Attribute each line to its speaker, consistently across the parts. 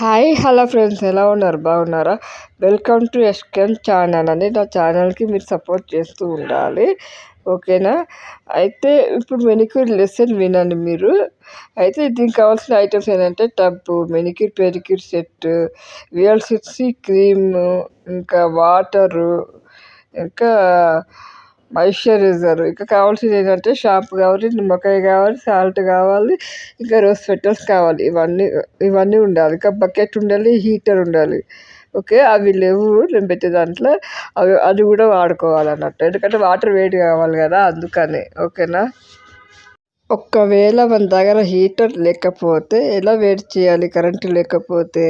Speaker 1: Hi hello friends, ఎలా ఉన్నారు? బాగున్నారా? వెల్కమ్ టు ఎస్కెన్ ఛానల్ అండి. నా ఛానల్కి మీరు సపోర్ట్ చేస్తూ ఉండాలి, ఓకేనా? అయితే ఇప్పుడు మెనిక్యూర్ లెసన్ వినండి మీరు. అయితే దీనికి కావాల్సిన ఐటమ్స్ ఏంటంటే tub, manicure pedicure set, VLCC cream, ఇంకా వాటరు, ఇంకా మాయిశ్చరైజర్, ఇంకా కావాల్సింది ఏంటంటే షాంపూ కావాలి, నిమ్మకాయ కావాలి, సాల్ట్ కావాలి, ఇంకా రోజ్ పెటల్స్ కావాలి. ఇవన్నీ ఉండాలి. ఇంకా బకెట్ ఉండాలి, హీటర్ ఉండాలి. ఓకే, అవి లేవు నేను పెట్టే దాంట్లో. అది కూడా వాడుకోవాలన్నట్టు, ఎందుకంటే వాటర్ వేడి కావాలి కదా, అందుకని. ఓకేనా? ఒకవేళ మన దగ్గర హీటర్ లేకపోతే ఎలా వేడి చేయాలి? కరెంటు లేకపోతే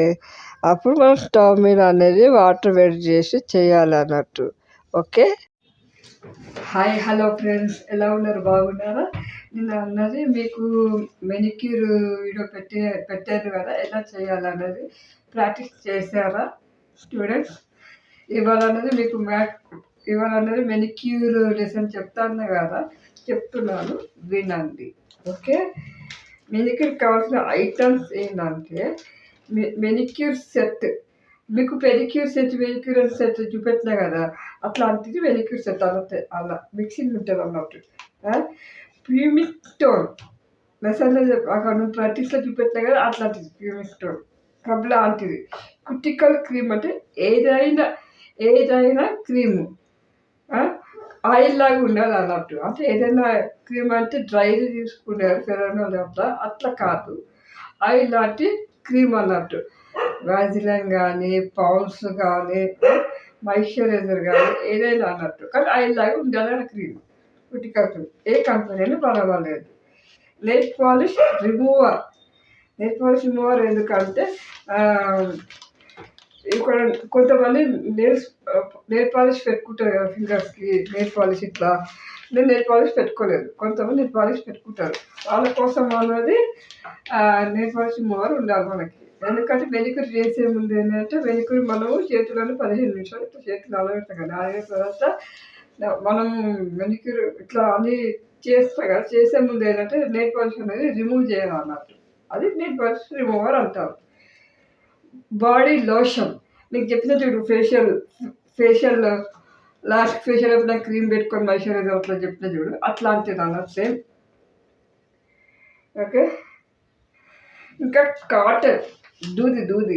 Speaker 1: అప్పుడు మనం స్టవ్ మీద అనేది వాటర్ వేడి చేసి చేయాలన్నట్టు. ఓకే. హాయ్ హలో ఫ్రెండ్స్, ఎలా ఉన్నారు? బాగున్నారా? నేను అన్నది మీకు మెనిక్యూర్ వీడియో పెట్టాను కదా, ఎలా చేయాలన్నది ప్రాక్టీస్ చేశారా స్టూడెంట్స్? ఇవాళ మెనిక్యూర్ లెసన్ చెప్తాను కదా, చెప్తున్నాను వినండి. ఓకే, మెనిక్యూర్ కావాల్సిన ఐటమ్స్ ఏంటంటే మెనిక్యూర్ సెట్. మీకు పెడిక్యూర్ సెట్ చూపెట్టినా కదా, అట్లాంటిది మెనిక్యూర్ సెట్ అలా మిక్సింగ్ ఉంటుంది అన్నట్టు. ప్యూమిక్ స్టోన్ లెసన్లో అక్కడ ప్రాక్టీస్లో చూపెట్టినా కదా, అట్లాంటిది ప్యూమిక్ స్టోన్. స్క్రబ్ లాంటిది. కుటికల్ క్రీమ్ అంటే ఏదైనా క్రీము ఆయిల్ లాగా ఉండాలి అన్నట్టు. అంటే ఏదైనా క్రీమ్ అంటే డ్రైది తీసుకునేది ఫెరనోల్ అట్లా కాదు, ఆయిల్ లాంటి క్రీమ్ అన్నట్టు. వ్యాజిలైన్ కానీ, పౌల్స్ కానీ, మాయిశ్చరైజర్ కానీ, ఏదైనా అన్నట్టు. కానీ ఆయిల్ లాగా ఉండాలని క్రీమ్, కుటికల్ క్రీమ్. ఏ కంపెనీ అయినా పర్వాలేదు. నెయిల్ పాలిష్ రిమూవర్ ఎందుకంటే ఇక్కడ కొంతమంది నెయిల్ పాలిష్ పెట్టుకుంటారు కదా ఫింగర్స్కి, నెయిల్ పాలిష్ ఇట్లా. నేను నెయిల్ పాలిష్ పెట్టుకోలేదు, కొంతమంది నెయిల్ పాలిష్ పెట్టుకుంటారు. వాళ్ళ కోసం అన్నది నెయిల్ పాలిష్ రిమూవర్ ఉండాలి మనకి. ఎందుకంటే మెనిక్యూర్ చేసే ముందు ఏంటంటే, మెనిక్యూర్ మనము చేతులను 15 నిమిషాలు ఇట్లా చేతులు అలవెడతాం కదా, అదే తర్వాత మనం మెనిక్యూర్ ఇట్లా అన్ని చేస్తాం కదా, చేసే ముందు ఏంటంటే నెయిల్ పాలిష్ అనేది రిమూవ్ చేయాలన్నట్టు. అది నెయిల్ పాలిష్ రిమూవర్ అంటారు. బాడీ లోషన్ మీకు చెప్పిన చూడు, ఫేషియల్ లాస్ట్ ఫేషియల్ ఎప్పుడైనా క్రీమ్ పెట్టుకొని మాయిశ్చరైజర్ అట్లా చెప్పిన చూడు, అట్లాంటిది అన్నట్టు సేమ్. ఓకే, ఇంకా కాటన్, దూది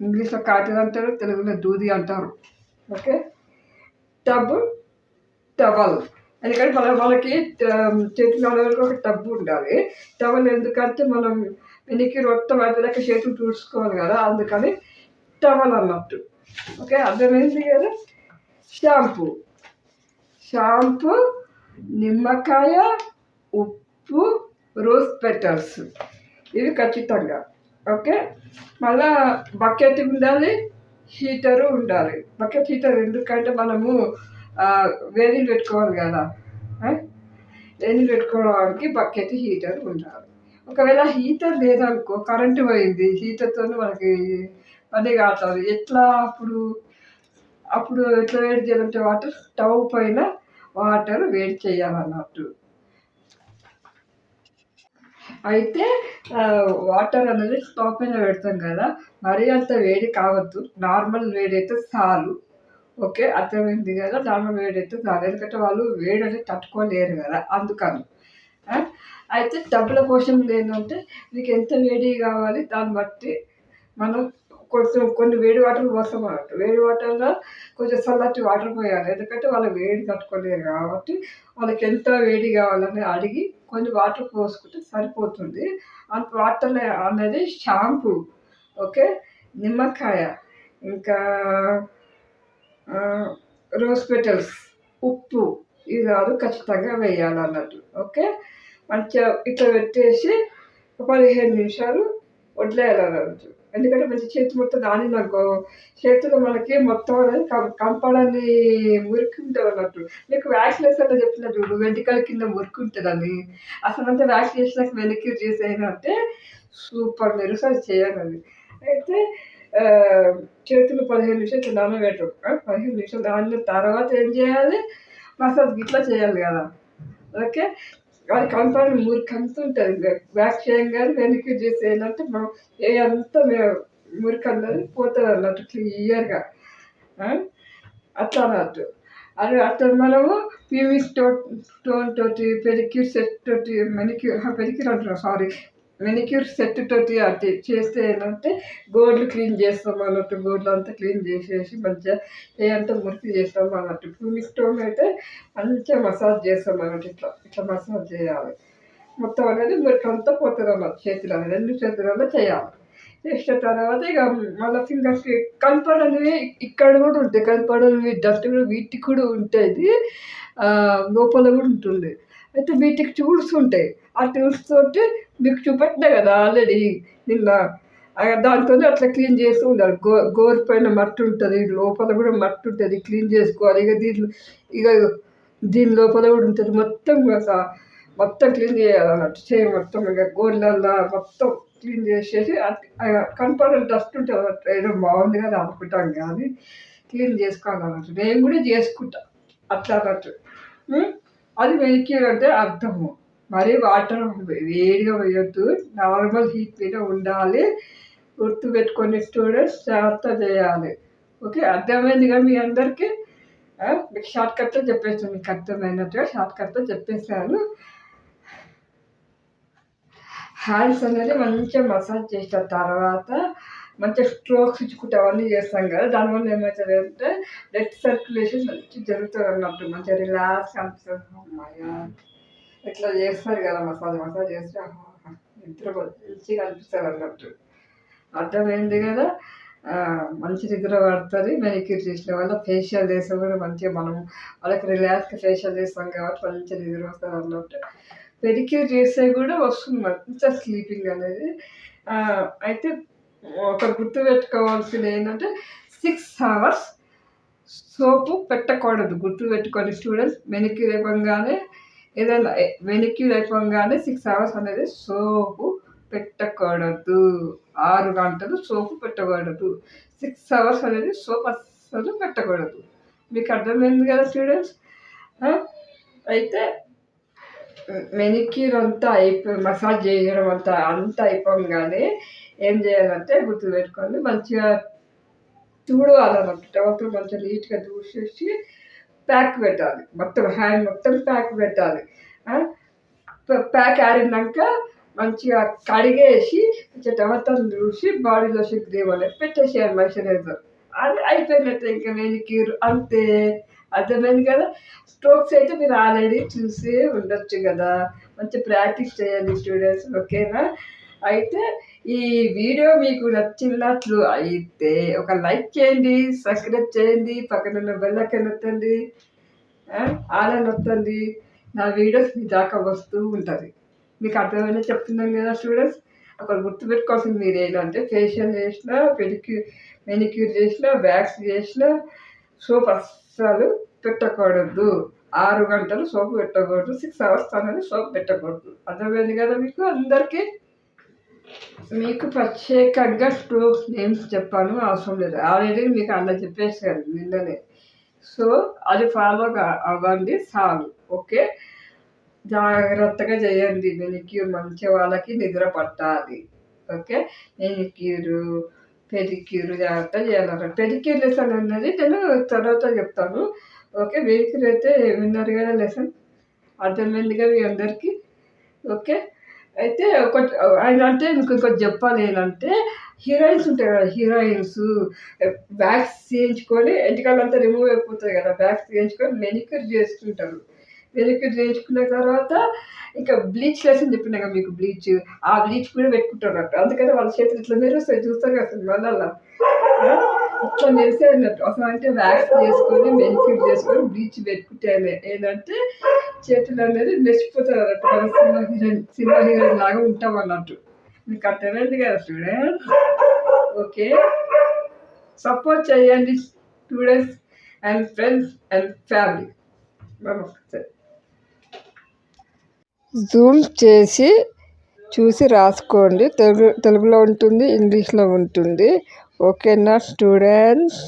Speaker 1: ఇంగ్లీష్లో కాటన్ అంటారు, తెలుగులో దూది అంటారు. ఓకే, టవల్ ఎందుకంటే వాళ్ళకి చేతులు వరకు ఒక టబ్బు ఉండాలి. టవల్ ఎందుకంటే మనం మెనిక్యూర్ మొత్తం అయిపోయాక చేతులు తుడుచుకోవాలి కదా, అందుకని టవల్ అన్నట్టు. ఓకే, అర్థమైంది కదా? షాంపూ, నిమ్మకాయ, ఉప్పు, రోజ్ పెటల్స్, ఇవి ఖచ్చితంగా. ఓకే, మళ్ళా బకెట్ ఉండాలి, హీటరు ఉండాలి. బకెట్ హీటర్ ఎందుకంటే మనము వేడిని పెట్టుకోవాలి కదా, వేడిని పెట్టుకోవడానికి బకెట్ హీటర్ ఉండాలి. ఒకవేళ హీటర్ లేదనుకో, కరెంటు పోయింది, హీటర్తో మనకి పని కావట్లేదు, ఎట్లా అప్పుడు ఎట్లా వేడి చేయాలంటే వాటర్ స్టవ్ పైన వాటర్ వేడి చేయాలన్నట్టు. అయితే వాటర్ అనేది స్టవ్ పైన పెడతాం కదా, మరీ అంత వేడి కావద్దు, నార్మల్ వేడి అయితే చాలు. ఓకే, అర్థమైంది కదా? నార్మల్ వేడి అయితే చాలు, ఎందుకంటే వాళ్ళు వేడి అనేది తట్టుకోలేరు కదా, అందుకని. అయితే డబ్బుల కోసం ఏంటంటే మీకు ఎంత వేడి కావాలి దాన్ని బట్టి మనం కొన్ని వేడి వాటర్ పోస్తాం అన్నట్టు. వేడి వాటర్లో కొంచెం చల్లటి వాటర్ పోయాలి, ఎందుకంటే వాళ్ళు వేడి తట్టుకోలేరు కాబట్టి. వాళ్ళకి ఎంత వేడి కావాలని అడిగి కొన్ని వాటర్ పోసుకుంటే సరిపోతుంది. అంత వాటర్ అనేది షాంపూ, ఓకే, నిమ్మకాయ, ఇంకా రోజ్ పెటల్స్, ఉప్పు, ఇది కాదు ఖచ్చితంగా వేయాలన్నట్టు. ఓకే, మంచిగా ఇట్లా పెట్టేసి 15 నిమిషాలు వదిలేయాలన్నట్టు. ఎందుకంటే మంచి చేతి మొత్తం నానిందనుకో, చేతిలో మనకి మొత్తం అనేది కంపడని మురికి ఉంటుంది అన్నట్టు. మీకు వ్యాక్సినేషన్లో చెప్పిన చూడు, వెంట్రుకల కింద మురికి ఉంటుందని. అసలంతా వ్యాక్సినేషన్ మెనిక్యూర్ చేసేయంటే సూపర్ మెరుసు అది చేయాలని. అయితే చేతులు 15 నిమిషాలు నానబెట్టడం. 15 నిమిషాలు నానిన తర్వాత ఏం చేయాలి? మసాజ్ ఇట్లా చేయాలి కదా. ఓకే, అది కంపౌండ్ మురికి అంతా ఉంటుంది. వ్యాక్స్ చేయంగానే మెనిక్యూర్ చేసి ఏంటంటే మనం ఏ అంతా మురికి అన్నది పోతుంది అన్నట్టు క్లియర్గా. అట్లా అన్నట్టు అది అట్లా మనము పీవీ స్టోన్ తోటి పెడిక్యూర్ సెట్ తోటి పెడిక్యూర్ అంటున్నాం సారీ మెనిక్యూర్ సెట్ తోటి అది చేస్తే ఏంటంటే గోర్లు క్లీన్ చేస్తాం అన్నట్టు. గోర్లు అంతా క్లీన్ చేసేసి మంచిగా ఏ అంతా మురికి చేస్తాం అన్నట్టు. పీవీ స్టోన్ అయితే మంచిగా మసాజ్ చేస్తాం అన్నట్టు. ఇట్లా ఇట్లా మసాజ్ చేయాలి మొత్తం అనేది మురికి అంతా పోతుంది అన్నట్టు. చేతులు అనేది 2 చేతులలో చేయాలి. చేసిన తర్వాత ఇక మళ్ళీ ఫింగర్స్కి కనపడనివి ఇక్కడ కూడా ఉంటాయి. కనపడనివి డస్ట్ కూడా వీటికి కూడా ఉంటుంది, లోపల కూడా ఉంటుంది. అయితే వీటికి టూల్స్ ఉంటాయి. ఆ టూల్స్ తోటి మీకు చూపెట్టినా కదా ఆల్రెడీ నిన్న. దాంతో అట్లా క్లీన్ చేస్తూ ఉండాలి. గోరు పైన మట్టి ఉంటుంది, లోపల కూడా మట్టి ఉంటుంది, క్లీన్ చేసుకోవాలి. ఇక దీని లోపల కూడా ఉంటుంది. మొత్తం క్లీన్ చేయాలన్నట్టు. చేయి మొత్తం ఇక గోర్లల్లా మొత్తం క్లీన్ చేసేసి కనపడే డస్ట్ ఉంటుంది అన్నట్టు. ఏదో బాగుంది కదా అనుకుంటాం కానీ క్లీన్ చేసుకోవాలన్నట్టు. నేను కూడా చేసుకుంటా అట్లా అన్నట్టు. అది మెనిక్యూర్ అంటే అర్థము. మరి వాటర్ వేడిగా వేయొద్దు, నార్మల్ హీట్ మీద ఉండాలి. గుర్తుపెట్టుకొని స్టూడెంట్స్ జాగ్రత్త చేయాలి. ఓకే, అర్థమైందిగా మీ అందరికీ? మీకు షార్ట్ కట్లో చెప్పేస్తాను, మీకు అర్థమైనట్టుగా షార్ట్ కట్లో చెప్పేసాను. హ్యాండ్స్ అనేది మంచిగా మసాజ్ చేసిన తర్వాత మంచిగా స్ట్రోక్స్ ఇచ్చుకుంటే అవన్నీ చేస్తాం కదా. దానివల్ల ఏమవుతుంది అంటే బ్లడ్ సర్క్యులేషన్ మంచిగా జరుగుతుంది అన్నట్టు. మంచిగా రిలాక్స్ అనిపిస్తుంది. అమ్మాయ ఇట్లా చేస్తారు కదా మసాజ్ చేస్తే నిద్ర మంచిగా అనిపిస్తుంది అన్నట్టు. అర్థమైంది కదా? మంచి నిద్ర పడుతుంది. మెనిక్యూర్ చేసిన వల్ల ఫేషియల్ చేస్తే కూడా మంచిగా మనం వాళ్ళకి రిలాక్స్గా ఫేషియల్ చేస్తాం కాబట్టి మంచిగా నిద్ర వస్తుంది అన్నట్టు. పెడిక్యూర్ చేస్తే కూడా వస్తుంది మంచిగా స్లీపింగ్ అనేది. అయితే ఒక గుర్తుపెట్టుకోవాల్సింది ఏంటంటే 6 hours సోపు పెట్టకూడదు. గుర్తుపెట్టుకొని స్టూడెంట్స్, మెనిక్యూర్ అయిపోగానే ఏదైనా మెనిక్యూర్ అయిపోగానే 6 hours అనేది సోపు పెట్టకూడదు. 6 గంటలు సోపు పెట్టకూడదు. 6 hours అనేది సోప్ అస్సలు పెట్టకూడదు. మీకు అర్థమైంది కదా స్టూడెంట్స్? అయితే మెనిక్యూర్ అంతా మసాజ్ చేయడం అంతా అయిపోగానే ఏం చేయాలంటే గుర్తుపెట్టుకొని మంచిగా తుడవాలన్నట్టు. టవల్తో మంచిగా నీట్గా దూసేసి ప్యాక్ పెట్టాలి. మొత్తం హ్యాండ్ మొత్తం ప్యాక్ పెట్టాలి. ప్యాక్ ఆడినాక మంచిగా కడిగేసి కొంచెం టవల్తో దూసి బాడీ లోషన్ క్రీమ్ అనేది పెట్టేసేయాలి మాయిశ్చరైజర్. అది అయిపోయినట్టు ఇంకా మెనిక్యూర్ అంతే. అర్థమైంది కదా? స్ట్రోక్స్ అయితే మీరు ఆల్రెడీ చూసి ఉండొచ్చు కదా. మంచి ప్రాక్టీస్ చేయండి స్టూడెంట్స్. ఓకేనా? అయితే ఈ వీడియో మీకు నచ్చినట్లు అయితే ఒక లైక్ చేయండి, సబ్స్క్రైబ్ చేయండి, పక్కన ఉన్న బెల్ ఐకాన్ నొత్తండి, ఆల్ నొత్తండి. నా వీడియోస్ మీ దాకా వస్తూ ఉంటుంది. మీకు అర్థమైనా చెప్తున్నాను కదా స్టూడెంట్స్. అక్కడ గుర్తుపెట్టుకోవాల్సింది మీరు ఏంటంటే ఫేషియల్ చేసినా, మెనిక్యూర్ చేసినా, వ్యాక్స్ చేసినా సోప్ అస్సలు పెట్టకూడదు. 6 గంటలు సోపు పెట్టకూడదు. 6 hours అనేది సోప్ పెట్టకూడదు. అర్థమైంది కదా మీకు అందరికీ? మీకు ప్రత్యేకంగా స్ట్రోక్ నేమ్స్ చెప్పాను అవసరం లేదు, ఆల్రెడీ మీకు అలా చెప్పేసాను నిన్ననే. సో అది ఫాలో అవ్వండి చాలు. ఓకే, జాగ్రత్తగా చేయండి. మెనిక్యూర్ మంచి వాళ్ళకి నిద్ర పట్టాలి. ఓకే, మెనిక్యూరు పెడిక్యూర్ జాగ్రత్త చేయాలన్నమాట. పెడిక్యూర్ లెసన్ అన్నది నేను తర్వాత చెప్తాను. ఓకే, మెనిక్యూర్ అయితే విన్నారు కదా లెసన్. అర్థమైందిగా మీ అందరికీ? ఓకే, అయితే అంటే ఇంకొకటి చెప్పాలి ఏంటంటే హీరోయిన్స్ ఉంటాయి కదా, హీరోయిన్స్ వ్యాక్స్ చేయించుకొని ఎంటికలంతా రిమూవ్ అయిపోతుంది కదా, వ్యాక్స్ చేయించుకొని మెనిక్యూర్ చేసుకుంటారు. మెనిక్యూర్ చేయించుకున్న తర్వాత ఇంకా బ్లీచ్ లెసన్ చెప్పినా కదా మీకు, ఆ బ్లీచ్ కూడా పెట్టుకుంటారు అన్నట్టు. అందుకని వాళ్ళ చేతులు ఇట్లా మెరుస్తాయి, చూస్తారు కదా అసలు మళ్ళా ఇట్లా మెరిసే అన్నట్టు. అసలు అంటే వ్యాక్స్ చేసుకొని మెనిక్యూర్ చేసుకొని బ్లీచ్ పెట్టుకుంటే ఏంటంటే చేతులు అనేది మెచ్చిపోతారు అన్నట్టు. సినిమా హీరోయిన్ లాగా ఉంటాం అన్నట్టు. మీకు అర్థమైంది కదా స్టూడెంట్స్? ఓకే, సపోర్ట్ చేయండి students and friends and family. నమస్తే. జూమ్ చేసి చూసి రాసుకోండి. తెలుగులో ఉంటుంది, ఇంగ్లీష్లో ఉంటుంది. ఓకేనా స్టూడెంట్స్?